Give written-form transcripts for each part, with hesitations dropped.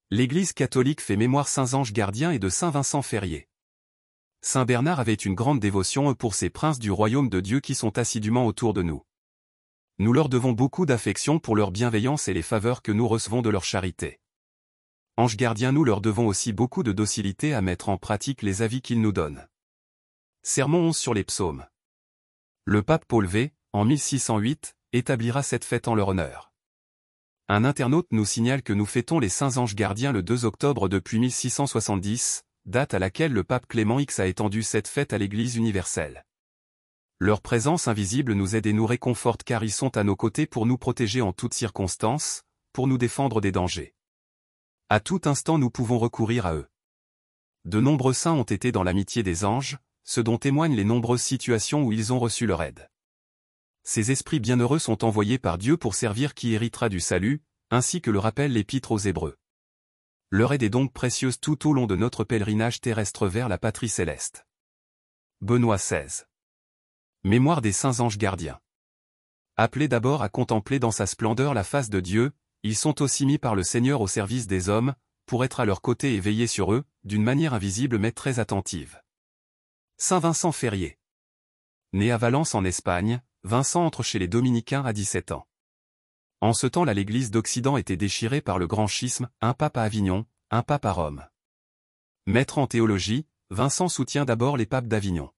L'Église catholique fait mémoire saints anges gardiens et de saint Vincent Ferrier. Saint Bernard avait une grande dévotion pour ces princes du royaume de Dieu qui sont assidûment autour de nous. Nous leur devons beaucoup d'affection pour leur bienveillance et les faveurs que nous recevons de leur charité. Anges gardiens, nous leur devons aussi beaucoup de docilité à mettre en pratique les avis qu'ils nous donnent. Sermon 11 sur les psaumes. Le pape Paul V, en 1608, établira cette fête en leur honneur. Un internaute nous signale que nous fêtons les saints anges gardiens le 2 octobre depuis 1670, date à laquelle le pape Clément X a étendu cette fête à l'Église universelle. Leur présence invisible nous aide et nous réconforte car ils sont à nos côtés pour nous protéger en toutes circonstances, pour nous défendre des dangers. À tout instant nous pouvons recourir à eux. De nombreux saints ont été dans l'amitié des anges, ce dont témoignent les nombreuses situations où ils ont reçu leur aide. Ces esprits bienheureux sont envoyés par Dieu pour servir qui héritera du salut, ainsi que le rappelle l'Épître aux Hébreux. Leur aide est donc précieuse tout au long de notre pèlerinage terrestre vers la patrie céleste. Benoît XVI. Mémoire des saints anges gardiens. Appelés d'abord à contempler dans sa splendeur la face de Dieu, ils sont aussi mis par le Seigneur au service des hommes, pour être à leur côté et veiller sur eux, d'une manière invisible mais très attentive. Saint Vincent Ferrier. Né à Valence en Espagne, Vincent entre chez les dominicains à 17 ans. En ce temps-là l'Église d'Occident était déchirée par le grand schisme, un pape à Avignon, un pape à Rome. Maître en théologie, Vincent soutient d'abord les papes d'Avignon.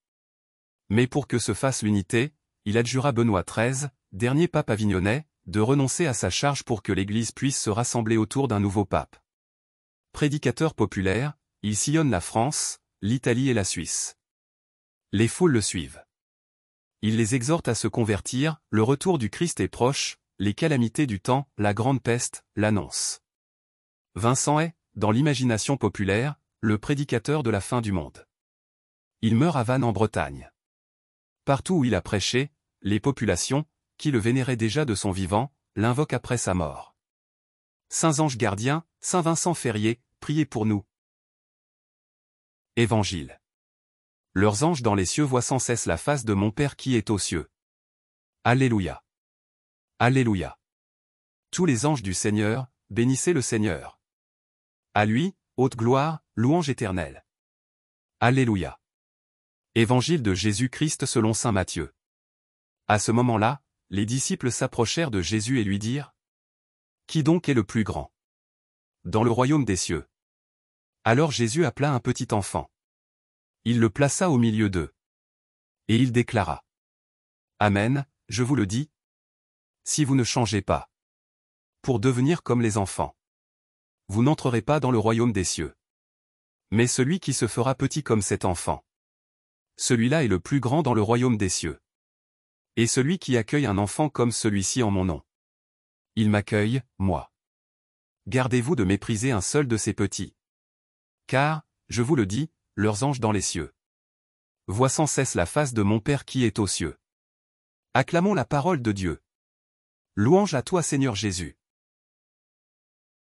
Mais pour que se fasse l'unité, il adjura Benoît XIII, dernier pape avignonnais, de renoncer à sa charge pour que l'Église puisse se rassembler autour d'un nouveau pape. Prédicateur populaire, il sillonne la France, l'Italie et la Suisse. Les foules le suivent. Il les exhorte à se convertir, le retour du Christ est proche, les calamités du temps, la grande peste, l'annoncent. Vincent est, dans l'imagination populaire, le prédicateur de la fin du monde. Il meurt à Vannes en Bretagne. Partout où il a prêché, les populations, qui le vénéraient déjà de son vivant, l'invoquent après sa mort. Saints anges gardiens, Saint Vincent Ferrier, priez pour nous. Évangile. Leurs anges dans les cieux voient sans cesse la face de mon Père qui est aux cieux. Alléluia. Alléluia. Tous les anges du Seigneur, bénissez le Seigneur. À lui, haute gloire, louange éternelle. Alléluia. Évangile de Jésus-Christ selon saint Matthieu. À ce moment-là, les disciples s'approchèrent de Jésus et lui dirent : Qui donc est le plus grand dans le royaume des cieux? Alors Jésus appela un petit enfant. Il le plaça au milieu d'eux. Et il déclara : Amen, je vous le dis, si vous ne changez pas pour devenir comme les enfants, vous n'entrerez pas dans le royaume des cieux. Mais celui qui se fera petit comme cet enfant, celui-là est le plus grand dans le royaume des cieux. Et celui qui accueille un enfant comme celui-ci en mon nom, il m'accueille, moi. Gardez-vous de mépriser un seul de ces petits. Car, je vous le dis, leurs anges dans les cieux voient sans cesse la face de mon Père qui est aux cieux. Acclamons la parole de Dieu. Louange à toi Seigneur Jésus.